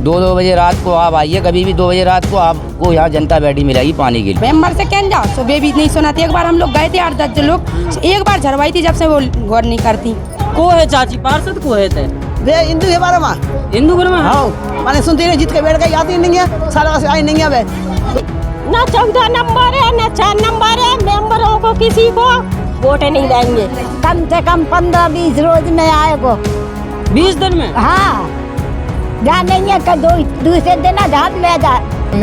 2-2 बजे रात को आप आइए, कभी भी 2 बजे रात को आपको यहाँ जनता बैठी मिलेगी पानी के लिए। मेंबर से कहने जाओ सुबह भी नहीं सुनाती। एक बार हम लोग गए थे 8-10 लोग, एक बार झरवाई थी, जब से वो गौर नहीं करती। को है चाची पार्षद को है थे वे हिंदू के बारे में हिंदू घर में हाँ मैंने सुनती नहीं, जीत के बैठ गई, आती नहीं है, सारा से आई नहीं है। वे ना 14 नंबर है ना 4 नंबर है, मेंबरों को किसी को वोट नहीं देंगे। कम से कम 15-20 रोज में आएगो, 20 दिन में। हाँ जानेंगे का दूसरे दिन आधार ले जा।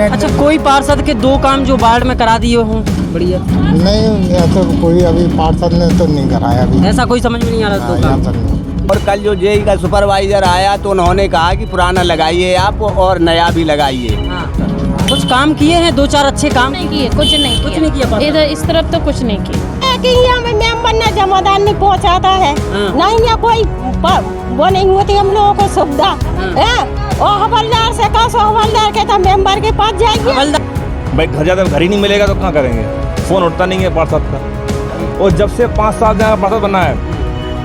अच्छा, कोई पार्षद के 2 काम जो वार्ड में करा दिए हों? बढ़िया। नहीं, ऐसा कोई अभी पार्षद ने तो नहीं कराया अभी। ऐसा कोई समझ में नहीं आ रहा 2 काम। और कल जो जेई का सुपरवाइजर आया तो उन्होंने कहा कि पुराना लगाइए आप और नया भी लगाइए। हाँ। कुछ काम किए हैं, 2-4 अच्छे काम नहीं किए, कुछ नहीं किया इधर इस तरफ तो कुछ नहीं किया। मेंबर ने जमादार नहीं पहुँचाता है, नहीं है कोई वो नहीं होती हम लोगों को सुविधा है। और हवलदार से कहा, हवलदार के तो मेंबर के पास जाएंगे। भाई घर जाते घर ही नहीं मिलेगा तो कहाँ करेंगे, फोन उठता नहीं है पार्षद का। और जब से 5 साल से पार्षद बना है,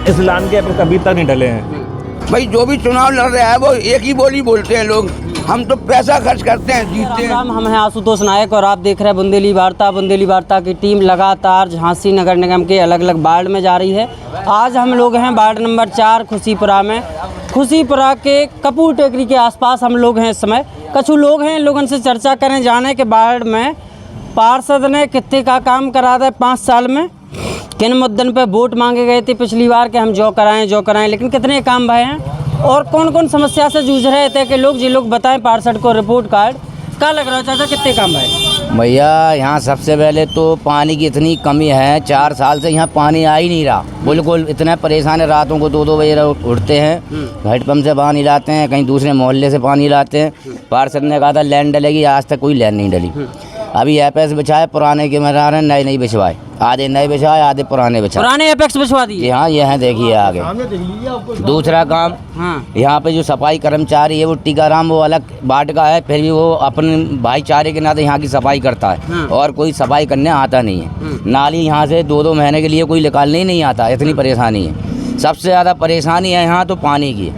इस लाइन के अभी तक नहीं डले हैं। भाई जो भी चुनाव लड़ रहा है वो एक ही बोली बोलते हैं लोग, हम तो पैसा खर्च करते हैं, जीतते हैं। हम हैं आशुतोष नायक और आप देख रहे हैं बुंदेली वार्ता। बुंदेली वार्ता की टीम लगातार झांसी नगर निगम के अलग अलग वार्ड में जा रही है। आज हम लोग हैं वार्ड नंबर 4 खुशीपुरा में। खुशीपुरा के कपूर टेकरी के आसपास हम लोग हैं इस समय। कछु लोग हैं, लोगों से चर्चा करें जाने के वार्ड में पार्षद ने कितने का काम करा था 5 साल में, किन मुद्दन पे वोट मांगे गए थे पिछली बार के हम जो कराएं, लेकिन कितने काम भए हैं और कौन कौन समस्या से जूझ रहे थे कि लोग जी लोग बताएं पार्षद को रिपोर्ट कार्ड क्या लग रहा है। चाचा कितने काम भए? भैया यहाँ सबसे पहले तो पानी की इतनी कमी है, 4 साल से यहाँ पानी आ ही नहीं रहा, बिल्कुल इतना परेशान है। रातों को 2-2 बजे उठते हैं, हेडपम्प से पानी लाते हैं, कहीं दूसरे मोहल्ले से पानी लाते हैं। पार्षद ने कहा था लैंड डलेगी, आज तक कोई लैंड नहीं डली। अभी एपेक्स बिछाए, पुराने के मरा रहे, नए नहीं बिछवाए, आधे नए बिछाए आधे पुराने बिछाए। पुराने एपेक्स बिछवा दिए? हाँ ये हैं, देखिए आगे। दूसरा काम, यहाँ पे जो सफाई कर्मचारी है वो टीकाराम वो अलग वार्ड का है, फिर भी वो अपने भाईचारे के नाते यहाँ की सफाई करता है और कोई सफाई करने आता नहीं है। नाली यहाँ से 2-2 महीने के लिए कोई निकालने ही नहीं आता, इतनी परेशानी है। सबसे ज़्यादा परेशानी है यहाँ तो पानी की।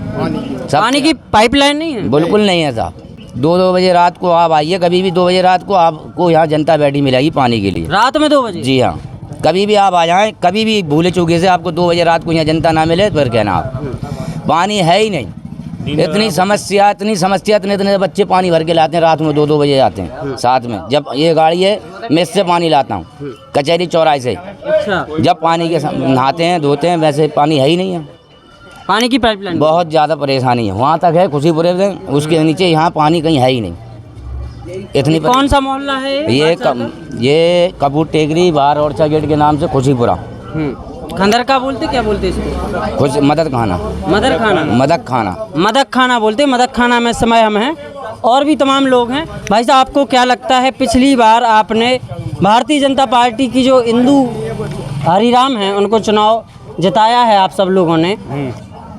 पानी की पाइपलाइन नहीं है? बिल्कुल नहीं है साहब। 2-2 बजे रात को आप आइए, कभी भी 2 बजे रात को आपको यहाँ जनता बैठी मिलेगी पानी के लिए। रात में 2 बजे? जी हाँ, कभी भी आप आ जाएं, कभी भी भूले चूके से आपको 2 बजे रात को यहाँ जनता ना मिले तो फिर कहना आप पानी है ही नहीं। इतनी समस्या इतने बच्चे पानी भर के लाते हैं, रात में 2-2 बजे आते हैं। साथ में जब ये गाड़ी है मैं इससे पानी लाता हूँ कचहरी चौराहे से। अच्छा। जब पानी के नहाते हैं धोते हैं, वैसे पानी है ही नहीं है। पानी की पाइपलाइन बहुत ज़्यादा परेशानी है, वहाँ तक है खुशीपुरे में, उसके नीचे यहाँ पानी कहीं है ही नहीं। इतनी कौन सा मोहल्ला है ये कपूर टेकरी बाहर ओरछा गेट के नाम से खुशीपुरा। खंडर का बोलते, क्या बोलते इसको? खुश मदद खाना बोलते। मदद खाना में समय हम हैं और भी तमाम लोग हैं। भाई साहब आपको क्या लगता है, पिछली बार आपने भारतीय जनता पार्टी की जो इंदु हरिराम हैं उनको चुनाव जिताया है आप सब लोगों ने,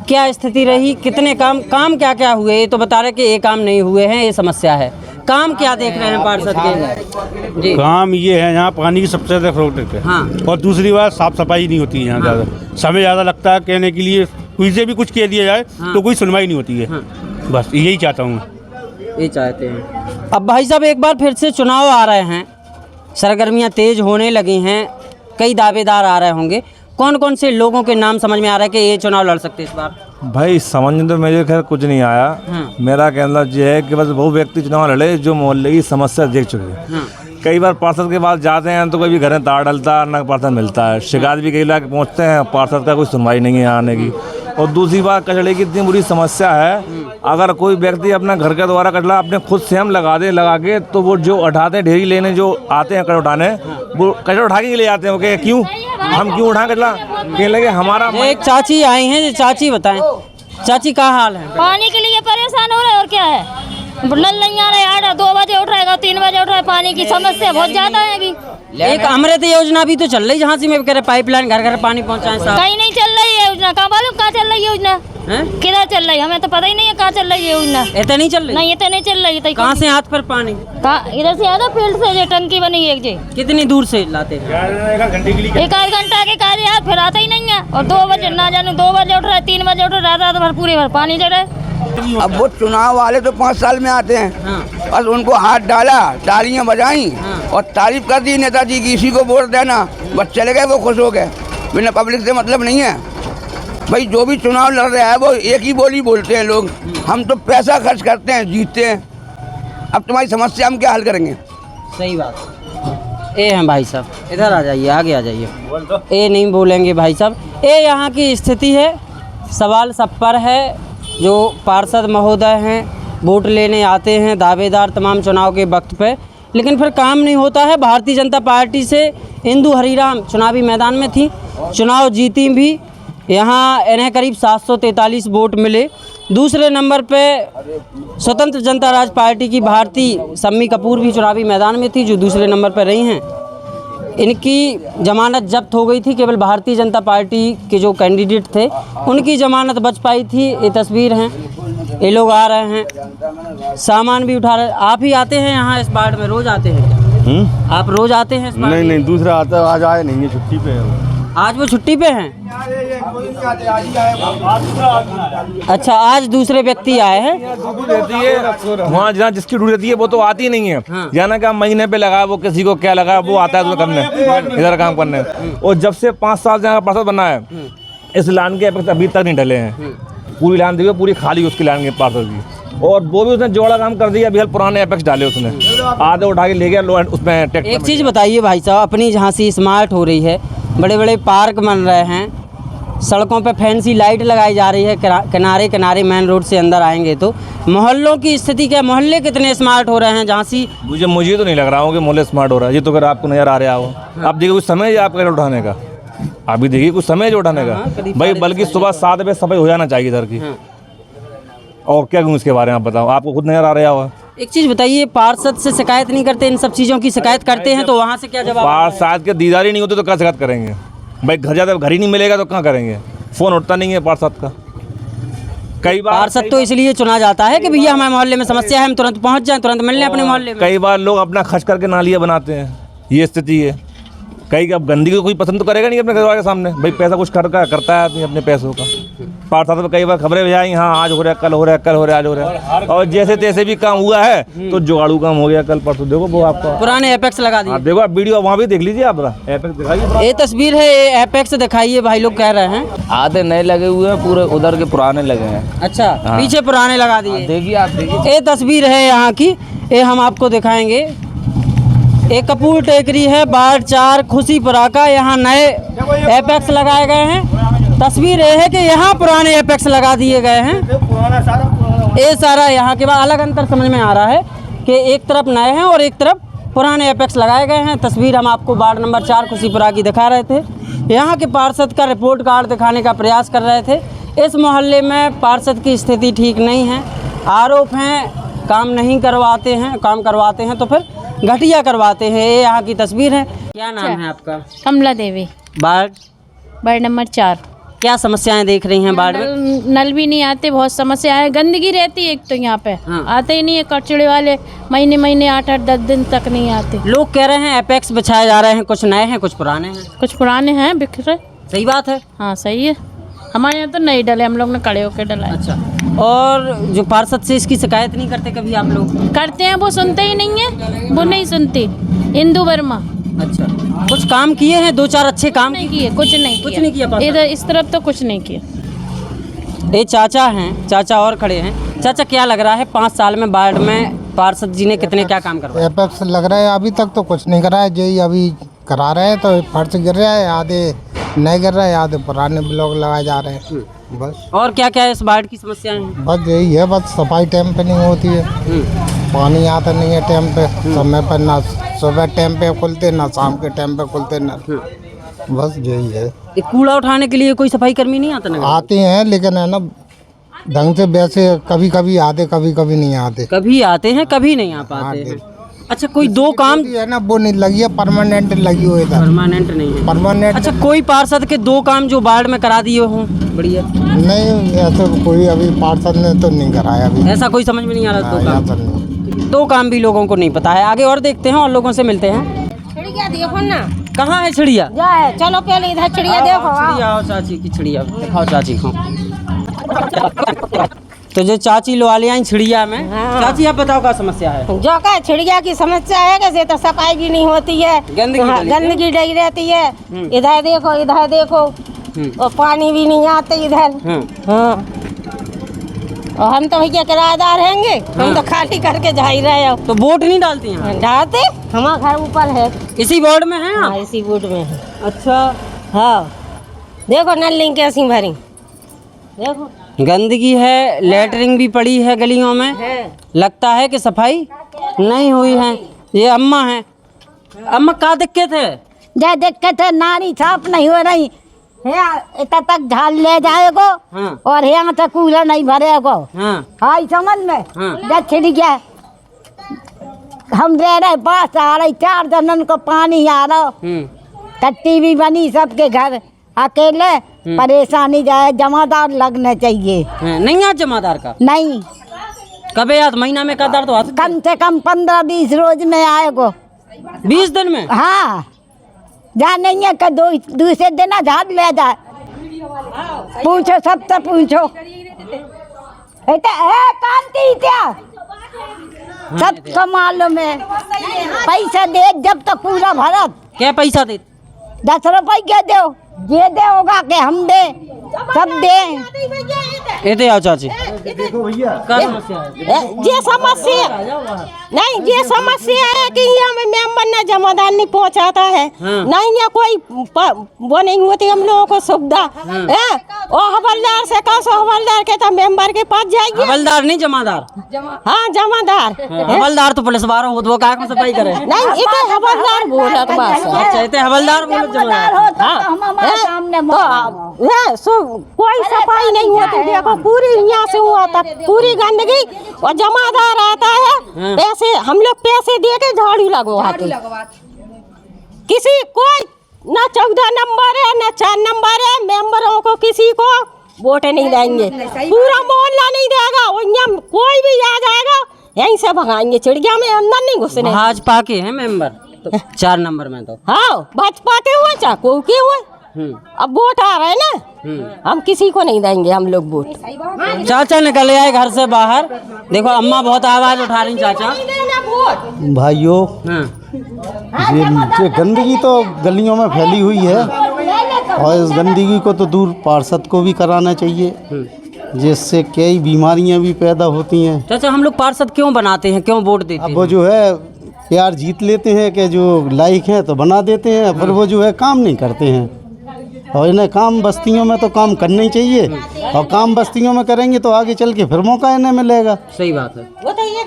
क्या स्थिति रही? कितने काम क्या हुए? ये तो बता रहे कि ये काम नहीं हुए हैं, ये समस्या है। काम क्या देख रहे हैं पार्षद के? जी। काम ये है यहाँ पानी की सबसे ज़्यादा प्रोटेक्ट है। हाँ। और दूसरी बात साफ सफाई नहीं होती है यहाँ। हाँ। ज़्यादा समय ज़्यादा लगता है कहने के लिए, कोई से भी कुछ कह दिया जाए। हाँ। तो कोई सुनवाई नहीं होती है। हाँ। बस यही चाहता हूँ, ये चाहते हैं। अब भाई साहब एक बार फिर से चुनाव आ रहे हैं, सरगर्मियाँ तेज होने लगी हैं, कई दावेदार आ रहे होंगे। कौन कौन से लोगों के नाम समझ में आ रहा है कि ये चुनाव लड़ सकते हैं इस बार? भाई समझ में तो मुझे खैर कुछ नहीं आया। मेरा कहना ये है कि बस वो व्यक्ति चुनाव लड़े जो मोहल्ले की समस्या देख चुके हैं। कई बार पार्षद के पास जाते हैं तो कोई भी घर में तार डलता है, ना पार्षद मिलता है। शिकायत भी कई लाख पहुँचते हैं, पार्षद का कोई सुनवाई नहीं है आने की। और दूसरी बात, कचड़े की इतनी बुरी समस्या है, अगर कोई व्यक्ति अपना घर के द्वारा कचरा अपने खुद से हम लगा के तो वो जो उठाते हैं, ढेरी लेने जो आते हैं कचरा उठाने, वो कचरा उठा के ले जाते हैं। ओके, क्यों हम क्यों उठा कचरा? कह लगे हमारा। एक चाची आई हैं, चाची बताएं, चाची क्या हाल है? पानी के लिए परेशान हो रहे और क्या है, नल नहीं आ रहा है, 2 बजे उठ रहेगा, 3 बजे उठ रहा है। पानी की समस्या बहुत ज्यादा है अभी। एक अमृत योजना भी तो चल रही झांसी में, कह रहे पाइपलाइन घर घर पानी पहुंचाएं। कहीं नहीं चल रही है योजना, कहाँ मालूम कहाँ चल रही है योजना, किधर चल रही है हमें तो पता ही नहीं है कहाँ चल रही है योजना। इतने नहीं चल रही? नहीं इतने नहीं चल रही है। कहाँ से हाथ पर पानी? इधर से आधा फील्ड से जो टंकी बनी है जी। कितनी दूर से लाते हैं? 1-8 घंटा के कार्य यार, फिर आता ही नहीं है। और 2 बजे ना जाने 2 बजे उठ रहा है, 3 बजे उठ रहा है, रात भर पूरे भर पानी चढ़ रहा है। अब वो चुनाव वाले तो 5 साल में आते हैं, बस उनको हाथ डाला, तालियां बजाई और तारीफ कर दी नेताजी की, इसी को वोट देना, बस चले गए, वो खुश हो गए। बिना पब्लिक से मतलब नहीं है भाई। जो भी चुनाव लड़ रहा है वो एक ही बोली बोलते हैं लोग, हम तो पैसा खर्च करते हैं, जीतते हैं। अब तुम्हारी समस्या हम क्या हल करेंगे? सही बात। ए हैं भाई साहब, इधर आ जाइए, आगे आ जाइए। ए नहीं बोलेंगे भाई साहब। ए यहाँ की स्थिति है, सवाल सब पर है। जो पार्षद महोदय हैं वोट लेने आते हैं, दावेदार तमाम चुनाव के वक्त पे, लेकिन फिर काम नहीं होता है। भारतीय जनता पार्टी से इंदु हरीराम चुनावी मैदान में थी, चुनाव जीती भी। यहाँ इन्हें करीब 743 वोट मिले। दूसरे नंबर पे स्वतंत्र जनता राज पार्टी की भारती सम्मी कपूर भी चुनावी मैदान में थी, जो दूसरे नंबर पर रही हैं। इनकी जमानत जब्त हो गई थी, केवल भारतीय जनता पार्टी के जो कैंडिडेट थे उनकी जमानत बच पाई थी। ये तस्वीर हैं, ये लोग आ रहे हैं, सामान भी उठा रहे हैं। आप ही आते हैं यहाँ इस वार्ड में, रोज आते हैं क्या? आप रोज आते हैं इस वार्ड में? नहीं, दूसरा आता है, आज आए नहीं है, छुट्टी पे है। आज वो छुट्टी पे हैं? अच्छा, आज दूसरे व्यक्ति आए हैं। वहाँ जहाँ जिसकी ड्यूटी रहती है वो तो आती नहीं है। जाना क्या महीने पे लगा, वो किसी को क्या लगा, वो आता है तो करने, इधर काम करने। और जब से 5 साल से यहाँ पार्षद बना है, इस लाइन के अभी तक नहीं ढले हैं। पूरी लाइन देखिए, पूरी खाली उसकी लाइन के पार्षद की, और वो भी उसने जोड़ा काम कर दिया। अभी पुराने एपेक्स डाले उसने, आधे उठा के ले गया उसमें ट्रैक्टर। एक चीज़ बताइए भाई साहब, अपनी झांसी स्मार्ट हो रही है, बड़े बड़े पार्क बन रहे हैं, सड़कों पे फैंसी लाइट लगाई जा रही है, किनारे किनारे मेन रोड से अंदर आएंगे तो मोहल्लों की स्थिति क्या? मोहल्ले कितने स्मार्ट हो रहे हैं झांसी? मुझे तो नहीं लग रहा हो कि मोहल्ले स्मार्ट हो रहा है। ये तो अगर आपको नज़र आ रहा हो, आप देखिए कुछ समय है आपका उठाने का, अभी देखिए कुछ समय है उठाने का भाई, बल्कि सुबह 7 बजे सफाई हो जाना चाहिए इधर की। और क्या कहूँ इसके बारे में, आप बताओ, आपको खुद नजर आ रहा होगा। एक चीज़ बताइए, पार्षद से शिकायत नहीं करते? इन सब चीज़ों की शिकायत करते हैं तो वहाँ से क्या जवाब? पार्षद के दीदार ही नहीं होते तो क्या शिकायत करेंगे भाई? घर जाते घर ही नहीं मिलेगा तो कहाँ करेंगे? फ़ोन उठता नहीं है पार्षद का। कई बार पार्षद तो इसलिए चुना जाता है कि भैया हमारे मोहल्ले में समस्या है, हम तुरंत पहुँच जाएं, तुरंत मिल लें अपने मोहल्ले में। कई बार लोग अपना खर्च करके नालियाँ बनाते हैं, ये स्थिति है। कहीं अब गंदगी को कोई पसंद तो करेगा नहीं अपने घर के सामने भाई, पैसा कुछ करता है आदमी अपने पैसों का। पार्षद पे कई बार खबरें भी आई, हाँ आज हो रहा है, कल हो रहा है, कल हो रहा है, आज हो रहा है, और जैसे तैसे भी काम हुआ है तो जुगाड़ू काम हो गया। कल परसों देखो वो आपका पुराने एपेक्स लगा दिए। देखो आप वीडियो वहाँ भी देख लीजिए, आप एपेक्स दिखाइए। ये तस्वीर है, ये एपेक्स दिखाइए भाई, लोग कह रहे हैं। आधे नए लगे हुए हैं, पूरे उधर के पुराने लगे हैं। अच्छा, पीछे पुराने लगा दिए। देखिए आप, देखिए ये तस्वीर है यहाँ की, ये हम आपको दिखाएंगे। एक कपूर टेकरी है, वार्ड 4 खुशीपुरा का, यहाँ नए एपेक्स लगाए गए हैं। तस्वीर ये है कि यहाँ पुराने एपेक्स लगा दिए गए हैं। ये सारा यहाँ के बाद अलग अंतर समझ में आ रहा है कि एक तरफ नए हैं और एक तरफ पुराने एपेक्स लगाए गए हैं। तस्वीर हम आपको वार्ड नंबर 4 खुशीपुरा की दिखा रहे थे। यहाँ के पार्षद का रिपोर्ट कार्ड दिखाने का प्रयास कर रहे थे। इस मोहल्ले में पार्षद की स्थिति ठीक नहीं है, आरोप हैं काम नहीं करवाते हैं, काम करवाते हैं तो फिर घटिया करवाते हैं। ये यहाँ की तस्वीर है। क्या नाम है आपका? कमला देवी, वार्ड नंबर 4। क्या समस्याएं देख रही हैं वार्ड में? नल भी नहीं आते, बहुत समस्या है, गंदगी रहती है एक तो यहाँ पे। आते ही नहीं है, कचड़े वाले महीने 8-8 10 दिन तक नहीं आते। लोग कह रहे हैं एपेक्स बिछाए जा रहे हैं, कुछ नए हैं कुछ पुराने हैं। कुछ पुराने हैं बिखरे। सही बात है। हाँ सही है, हमारे यहाँ तो नहीं डले, हम लोग ने खड़े होकर डला। अच्छा, और जो पार्षद से इसकी शिकायत नहीं करते कभी आप लोग? करते हैं, वो सुनते ही नहीं है, वो नहीं सुनती। इंदु वर्मा। अच्छा, कुछ काम किए हैं? 2-4 अच्छे काम नहीं किए, कुछ नहीं किया इधर इस तरफ तो कुछ नहीं किया। ये चाचा हैं, चाचा और खड़े हैं। चाचा क्या लग रहा है 5 साल में वार्ड में पार्षद जी ने कितने क्या काम करवाए? एपेक्स लग रहा है, अभी तक तो कुछ नहीं करा है, जो ही अभी करा रहे हैं। तो फर्श गिर रहा है, आधे नए गिर रहा है, आधे पुराने ब्लॉक लगाए जा रहे हैं बस। और क्या क्या इस वार्ड की समस्याएं हैं? बस यही है, बस सफाई टाइम पे नहीं होती है, पानी आता नहीं है टाइम पे, समय पर, ना सुबह टाइम पे खुलते ना शाम के टाइम पे खुलते ना, बस यही है। कूड़ा उठाने के लिए कोई सफाई कर्मी नहीं आता ना? आते हैं लेकिन है ना ढंग से, वैसे कभी कभी आते, कभी कभी नहीं आते। कभी आते हैं, कभी नहीं आ पाते हैं। अच्छा, कोई 2 काम है ना, वो नहीं लगी है, परमानेंट लगी हुई है। परमानेंट नहीं है, परमानेंट। अच्छा, कोई पार्षद के 2 काम जो वार्ड में करा दिए हों? बढ़िया। नहीं, ऐसा कोई अभी पार्षद ने तो नहीं कराया अभी। ऐसा कोई समझ में नहीं आ रहा। 2 काम, 2 काम भी लोगों को नहीं पता है। आगे और देखते हैं और लोगों से मिलते हैं। चिड़िया देखो ना, कहाँ है चिड़िया? जाए चलो पहले इधर चिड़िया देखो। चिड़िया, आओ चाची की चिड़िया दिखाओ, चाची को। तो जो चाची लोवाली आई छिड़िया में, चाची आप बताओ क्या समस्या है? जो का छिड़िया की समस्या है कैसे तो सफाई भी नहीं होती है, गंदगी डली रहती है। इधर देखो और पानी भी नहीं आते इधर। हाँ और हम तो भैया किराएदार हैंगे, हम तो खाली करके जा ही रहे हो। तो वोट नहीं डालती हैं? डालते, हमारा घर ऊपर है। इसी वार्ड में है? हाँ इसी वोट में है। अच्छा। हाँ देखो नल लिंक कैसी भरी, देखो गंदगी है, लेटरिंग भी पड़ी है गलियों में है। लगता है कि सफाई नहीं हुई है। ये अम्मा है। अम्मा क्या दिक्कत है? जो दिक्कत है नाली साफ नहीं हो रही है, इतना तक झाल ले जाएगो। हाँ। और यहाँ तक कूलर नहीं भरेगो। हाँ। हाई समझ में। हाँ। जब छिड़ गया हम रह रहे पास आ रही 4 जनन को पानी आ रहा, टट्टी भी बनी सबके घर, अकेले परेशानी जाए। जमादार लगने चाहिए। नहीं आज जमादार का नहीं कभी याद महीना में कदर तो कम से कम 15-20 रोज में आएगो। 20 दिन में? हाँ जा नहीं है दूसरे दिन झाड़ ले जाए। पूछो सबसे पूछो कांति क्या सबको मालूम है। पैसा दे जब तक पूरा भरत। क्या पैसा दे? 10 रुपये दो, ये दे होगा कि हम दे, सब दे। ये आओ चाची। देखो भैया क्या समस्या है? ये समस्या नहीं, ये समस्या है कि यहाँ में मेंबर ने जमादार नहीं पहुँचाता है। नहीं यहाँ कोई वो नहीं होती हम लोगों को सुविधा है। और हवलदार से कहा सो हवलदार के तो मेंबर के पास जाएगी। हवलदार नहीं जमादार? हाँ जमादार। हवलदार तो पुलिस वाला हो तो वो काहे में सफाई करे? नहीं इतने हवलदार बोला बस। अच्छा इतने हवलदार बोलो जमादार। कोई सफाई नहीं होती। देखो पूरी यहाँ से हुआ था पूरी गंदगी और जमादार आता है पैसे, हम लोग पैसे दे के झाड़ू लगवाते। किसी कोई ना 14 नंबर है ना 4 नंबर है, मेंबरों को किसी को वोट नहीं देंगे। पूरा मोहल्ला नहीं देगा। यहाँ कोई भी आ जाएगा यहीं से भगाएंगे। चिड़िया में अंदर नहीं घुसने। भाजपा के हैं मेंबर तो 4 नंबर में तो। हाँ भाजपा के हुए चाहे कोई के हुए, अब वोट आ रहे हैं ना, हम किसी को नहीं देंगे हम लोग वोट। चाचा निकल आए घर से बाहर। देखो अम्मा बहुत आवाज उठा रही। चाचा भाइयों ये गंदगी तो गलियों में फैली हुई है और इस गंदगी को तो दूर पार्षद को भी कराना चाहिए, जिससे कई बीमारियां भी पैदा होती हैं। चाचा हम लोग पार्षद क्यों बनाते हैं, क्यों वोट देते हैं? अब वो जो है यार जीत लेते हैं कि जो लायक हैं तो बना देते हैं, पर वो जो है काम नहीं करते हैं। और इन्हें काम बस्तियों में तो काम करना ही चाहिए, और काम बस्तियों में करेंगे तो आगे चल के फिर मौका इन्हें मिलेगा। सही बात है।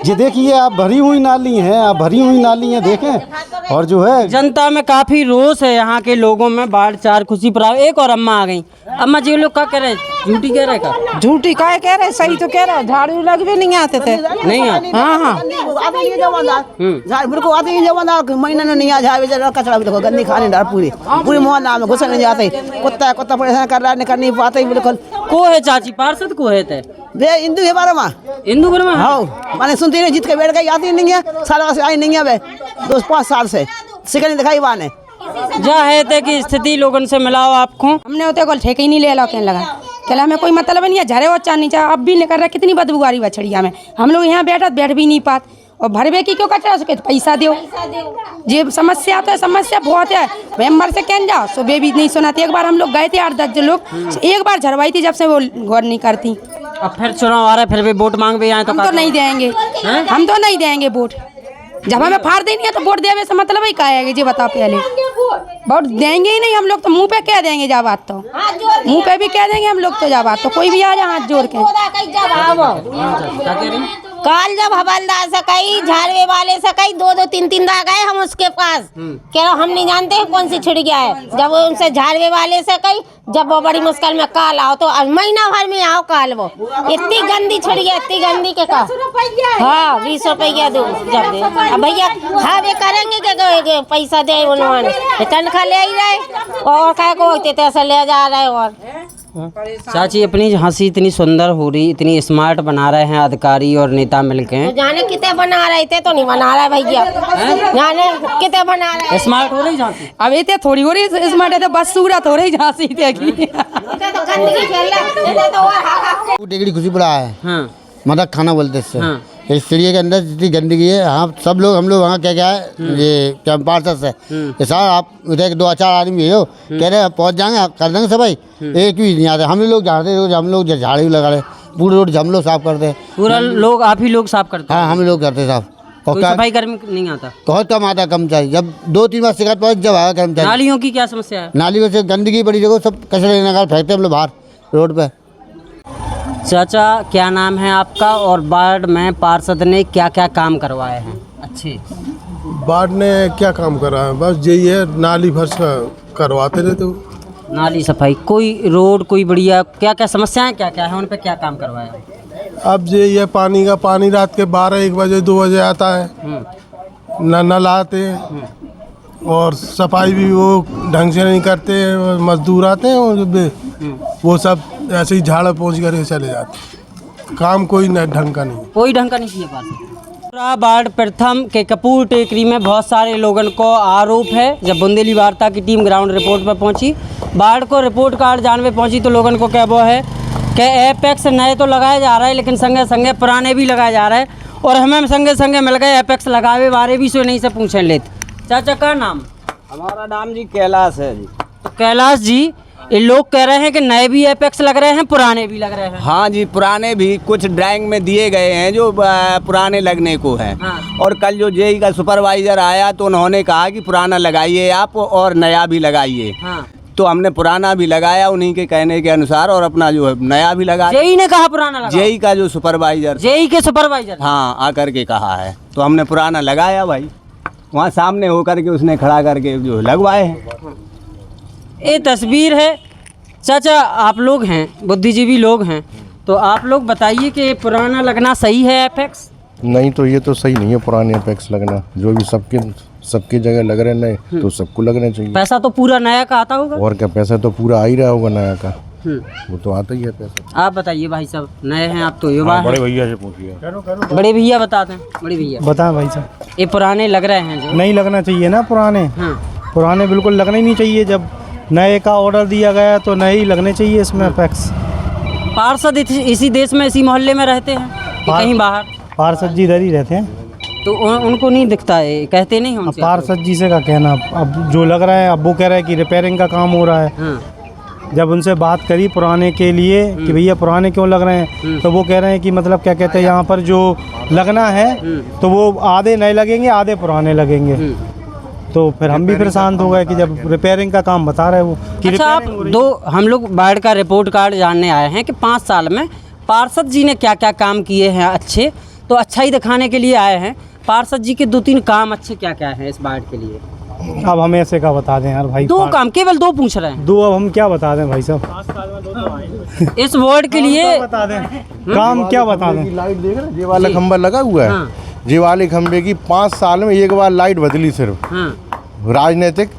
ये देखिए आप भरी हुई नाली हैं, आप भरी हुई नाली हैं देखें। और जो है जनता में काफी रोष है यहाँ के लोगों में। बाढ़ 4 खुशी पर एक और अम्मा आ गई। अम्मा जी लोग क्या कह रहे हैं? झूठी कह रहे का? झूठी काय कह रहे, सही तो कह रहे। झाड़ू लग भी नहीं आते थे। नहीं आते? हाँ हाँ बिल्कुल आते ही जमादार महीना नहीं आ जाए। कचरा भी देखो गंदी खाने डाल पूरी मोहल्ला में घुस नहीं जाते। कुत्ता परेशान कर रहा है, कर नहीं पाते बिल्कुल। को है चाची पार्षद को है थे? हिंदू है बारह माह हिंदू घर में। हाँ मैंने सुनती नहीं, जीत के बैठ गई, आती नहीं है, साल से आई नहीं है। 2-5 साल से शिकन दिखाई बात है। जा है थे कि स्थिति लोगों से मिलाओ आपको। हमने होते को ठेके ही नहीं ले लो कहने लगा चला हमें कोई मतलब नहीं है। झरे और चार नीचा अब भी नहीं कर रहा। कितनी बदबू आ रही बछड़िया में। हम लोग यहाँ बैठ भी नहीं पाते और भरवे की क्यों कचरा सके पैसा दो। ये समस्या तो है, समस्या बहुत है। मेंबर से कहने जाओ सुबह भी नहीं सुनाती। एक बार हम लोग गए थे 8-10 लोग, एक बार झरवाई थी, जब से वो गौर नहीं करती। अब फिर चुनाव आ रहा है, फिर भी वोट मांग भी आए तो हम तो नहीं देंगे। हम तो नहीं देंगे वोट। जब हमें फाड़ देनी है तो वोट देवे से मतलब ही क्या है? जी बताओ पहले। वोट देंगे ही नहीं हम लोग तो मुंह पे कह देंगे। जा बात तो मुंह पे भी कह देंगे हम लोग तो। जा बात तो कोई भी आ जाए हाथ जोड़ के। कल जब हवलदार से कही, झाड़वे वाले से कही, 2-2 3-3 दाग गए हम उसके पास। कह हम नहीं जानते कौन सी छिड़ गया है। जब वो उनसे झाड़वे वाले से कही, जब वो बड़ी मुश्किल में काल आओ तो महीना भर में आओ काल। वो इतनी गंदी छिड़ गया, इतनी गंदी के का। हाँ 20 रुपया दो जब दे। अब भैया हाँ वे करेंगे कि पैसा दे उन्होंने तनख्वाह ले ही रहे और कह को ऐसे ले जा रहे। और चाची अपनी झांसी इतनी सुंदर हो रही, इतनी स्मार्ट बना रहे हैं अधिकारी और नेता मिलके। जाने कितने बना रहे थे तो नहीं बना रहा भैया, जाने कितने बना रहे। स्मार्ट हो रही झांसी? अब इतने थोड़ी हो रही स्मार्ट है तो बस सूरत हो रही झांसी की। टेकड़ी खुशीपुरा है, हाँ मदक खाना बोलते इससे। हाँ। इस चिड़िया के अंदर जितनी गंदगी है, हाँ सब लोग हम लोग वहाँ क्या है ये क्या पार्षद से ये साहब आप उधर 2-4 आदमी हो कह रहे पहुँच जाएंगे कर देंगे सफाई, एक भी नहीं आते। हम लोग झाड़ते रोज, हम लोग झाड़ू भी लगा रहे, पूरे रोड हम लोग साफ करते हैं। पूरा लोग आप ही लोग साफ करते हैं? हाँ हम लोग करते साफ। कोई सफाई कर्मी नहीं आता? बहुत कम आता कर्मचारी, जब 2-3 बार शिकायत पहुँच जब आया कर्मचारी। नालियों की क्या समस्या है? नालियों से गंदगी बड़ी जगह सब कचरे निकाल फेंकते हम लोग बाहर रोड पे। चाचा क्या नाम है आपका और वार्ड में पार्षद ने क्या क्या काम करवाए हैं अच्छे? वार्ड ने क्या काम करा है, बस यही है नाली फर्श करवाते रहते हो। नाली सफाई, कोई रोड कोई बढ़िया, क्या क्या समस्याएं क्या क्या है, उन पे क्या काम करवाया? अब यही है पानी का, पानी रात के 12-1 बजे 2 बजे आता है, नल आते हैं और सफाई भी वो ढंग से नहीं करते हैं, मजदूर आते हैं और वो सब ऐसे ही झाड़ पहुँच कर चले जाते हैं, काम कोई ढंग का नहीं, कोई ढंग का नहीं किया पूरा। वार्ड प्रथम के कपूर टेकरी में बहुत सारे लोगों को आरोप है, जब बुंदेली वार्ता की टीम ग्राउंड रिपोर्ट पर पहुंची, वार्ड को रिपोर्ट कार्ड जानवे पहुंची तो लोगों को क्या वो है कि एपेक्स नए तो लगाए जा रहा है लेकिन संगे संगे पुराने भी लगाए जा रहे हैं और हमें संगे संगे मिल गए एपेक्स लगावे बारे भी सो नहीं से पूछे लेते। चाचा का नाम? हमारा नाम जी कैलाश है जी। तो कैलाश जी, ये लोग कह रहे हैं कि नए भी एपेक्स लग रहे हैं पुराने भी लग रहे हैं। हाँ जी, पुराने भी कुछ ड्राइंग में दिए गए हैं जो पुराने लगने को है। हाँ। और कल जो जेई का सुपरवाइजर आया तो उन्होंने कहा कि पुराना लगाइए आप और नया भी लगाइए। हाँ। तो हमने पुराना भी लगाया उन्हीं के कहने के अनुसार और अपना जो है नया भी लगा। जेई ने कहा पुराना लगाओ? जेई का जो सुपरवाइजर, जेई के सुपरवाइजर हाँ आकर के कहा है तो हमने पुराना लगाया भाई, वहाँ सामने होकर के उसने खड़ा करके जो लगवाए हैं। ये तस्वीर है। चाचा आप लोग हैं, बुद्धिजीवी लोग हैं, तो आप लोग बताइए कि पुराना लगना सही है एपेक्स? नहीं तो ये तो सही नहीं है पुराने अपेक्स लगना, जो भी सबकी जगह लग रहे नए तो सबको लगना चाहिए। पैसा तो पूरा नया का आता होगा? और क्या, पैसा तो पूरा आ ही रहा होगा नया का, वो तो आता ही है पैसा। आप बताइए भाई साहब, नए हैं आप तो युवा हैं। बड़े भैया से पूछिए। बड़े भैया बताते हैं। बड़े भैया बताएं भाई साहब। ये पुराने लग रहे हैं जो? नहीं लगना चाहिए ना पुराने। हाँ। पुराने बिल्कुल लगना ही नहीं चाहिए, जब नए का ऑर्डर दिया गया तो नए ही लगने चाहिए इसमें अपेक्स। पार्षद इसी देश में इसी मोहल्ले में रहते हैं कि कहीं बाहर? पार्षद जी इधर ही रहते हैं तो उनको नहीं दिखता है, कहते नहीं हमसे? पार्षद जी से का कहना, अब जो लग रहा है अब वो कह रहे हैं कि रिपेयरिंग का काम हो रहा है। हाँ। जब उनसे बात करी पुराने के लिए कि भैया पुराने क्यों लग रहे हैं, तो वो कह रहे हैं कि मतलब क्या कहते हैं यहाँ पर जो लगना है तो वो आधे नए लगेंगे आधे पुराने लगेंगे। तो फिर हम भी फिर शांत हो गए कि जब रिपेयरिंग का काम बता रहे वो कि अच्छा, आप हम लोग वार्ड का रिपोर्ट कार्ड जानने आए हैं कि 5 साल में पार्षद जी ने क्या क्या काम किए हैं अच्छे, तो अच्छा ही दिखाने के लिए आए हैं। पार्षद जी के 2-3 काम अच्छे क्या क्या हैं इस वार्ड के लिए? अब हम ऐसे का बता दें यार भाई, 2 काम, केवल 2 पूछ रहे हैं। 2 अब हम क्या बता दें भाई साहब इस वार्ड के लिए बता दें काम क्या बता दें। लाइट देख रहे, ये वाला खंबा लगा हुआ है। ये वाले खंबे की 5 साल में एक बार लाइट बदली, सिर्फ राजनीतिक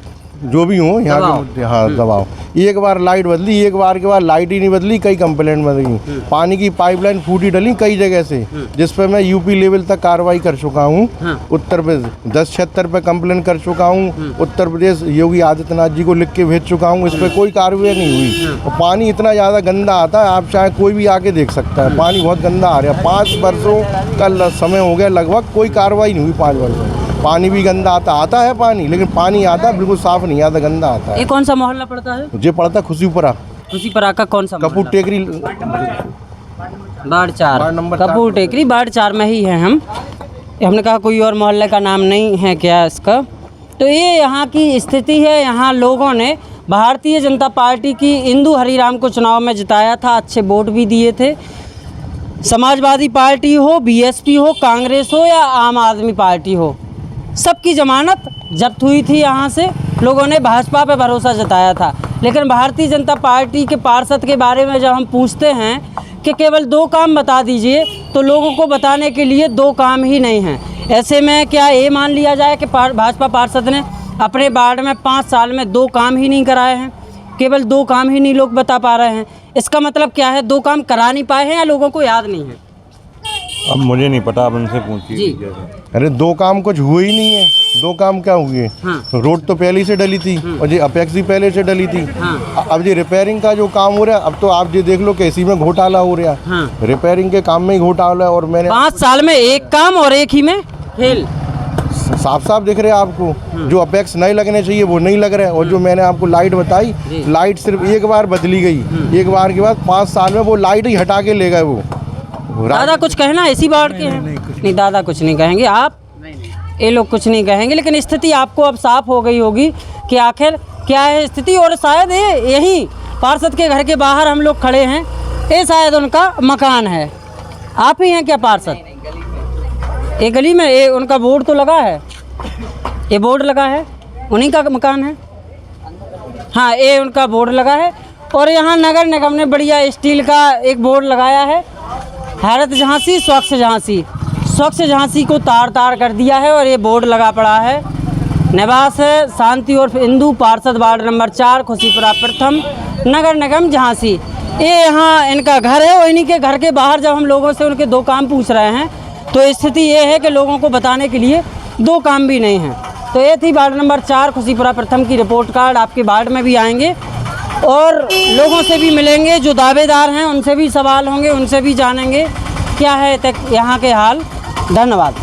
जो भी हो यहाँ के मुद्दे, हाँ दबाव, एक बार लाइट बदली, एक बार के बाद लाइट ही नहीं बदली, कई कंप्लेंट बदली। पानी की पाइपलाइन फूटी डली कई जगह से, जिस पे मैं यूपी लेवल तक कार्रवाई कर चुका हूँ। उत्तर प्रदेश 1076 पे कंप्लेंट कर चुका हूँ, उत्तर प्रदेश योगी आदित्यनाथ जी को लिख के भेज चुका हूँ, इस पर कोई कार्रवाई नहीं हुई। और पानी इतना ज़्यादा गंदा आता है, आप चाहे कोई भी आके देख सकता है, पानी बहुत गंदा आ रहा है। 5 वर्षों का समय हो गया लगभग, कोई कार्रवाई नहीं हुई 5 वर्षों। पानी भी गंदा आता है पानी, लेकिन पानी आता है बिल्कुल साफ नहीं आता, गंदा आता है। ये कौन सा मोहल्ला पड़ता है? ये पड़ता खुशीपुरा। खुशीपुरा का कौन सा? कपूर टेकरी वार्ड 4, कपूर टेकरी वार्ड 4 में ही है हम। हमने कहा कोई और मोहल्ले का नाम नहीं है क्या इसका? तो ये यहाँ की स्थिति है। यहाँ लोगों ने भारतीय जनता पार्टी की इंदु हरिराम को चुनाव में जिताया था, अच्छे वोट भी दिए थे। समाजवादी पार्टी हो, बीएसपी हो, कांग्रेस हो या आम आदमी पार्टी हो, सबकी जमानत जब्त हुई थी। यहाँ से लोगों ने भाजपा पे भरोसा जताया था। लेकिन भारतीय जनता पार्टी के पार्षद के बारे में जब हम पूछते हैं कि केवल 2 काम बता दीजिए, तो लोगों को बताने के लिए 2 काम ही नहीं हैं। ऐसे में क्या ये मान लिया जाए कि भाजपा पार्षद ने अपने वार्ड में 5 साल में 2 काम ही नहीं कराए हैं? केवल 2 काम ही नहीं लोग बता पा रहे हैं। इसका मतलब क्या है, 2 काम करा नहीं पाए हैं या लोगों को याद नहीं है? अब मुझे नहीं पता, आप उनसे पूछिए। अरे 2 काम कुछ हुए ही नहीं है। 2 काम क्या हुए? रोड तो पहले ही से डली थी और ये अपेक्स भी पहले से डली थी। अब ये रिपेयरिंग का जो काम हो रहा है, अब तो आप ये देख लो कि इसी में घोटाला हो रहा है। रिपेयरिंग के काम में ही घोटाला है। और मैंने 5 साल में एक काम और एक ही में फेल। साफ साफ दिख रहे हैं आपको। जो अपेक्स नहीं लगने चाहिए वो नहीं लग रहे हैं। और जो मैंने आपको लाइट बताई, लाइट सिर्फ एक बार बदली गई। एक बार के बाद 5 साल में वो लाइट ही हटा के ले गए वो। दादा कुछ कहना इसी बात के हैं? नहीं दादा कुछ नहीं कहेंगे, आप ये लोग कुछ नहीं कहेंगे। लेकिन स्थिति आपको अब साफ हो गई होगी कि आखिर क्या है स्थिति। और शायद ये यही पार्षद के घर के बाहर हम लोग खड़े हैं, ये शायद उनका मकान है। आप ही हैं क्या पार्षद? ये गली में ये उनका बोर्ड तो लगा है, ये बोर्ड लगा है, उन्हीं का मकान है। हाँ, ये उनका बोर्ड लगा है। और यहाँ नगर निगम ने बढ़िया स्टील का एक बोर्ड लगाया है, हैरत झांसी स्वच्छ झांसी। स्वच्छ झांसी को तार तार कर दिया है। और ये बोर्ड लगा पड़ा है, निवास है शांति और इंदु, पार्षद वार्ड नंबर 4, खुशीपुरा प्रथम, नगर निगम झांसी। ये यहाँ इनका घर है। और इन्हीं के घर के बाहर जब हम लोगों से उनके 2 काम पूछ रहे हैं तो स्थिति ये है कि लोगों को बताने के लिए 2 काम भी नहीं हैं। तो ये थी वार्ड नंबर 4 खुशीपुरा प्रथम की रिपोर्ट कार्ड। आपके वार्ड में भी आएंगे और लोगों से भी मिलेंगे, जो दावेदार हैं उनसे भी सवाल होंगे, उनसे भी जानेंगे क्या है यहाँ के हाल। धन्यवाद।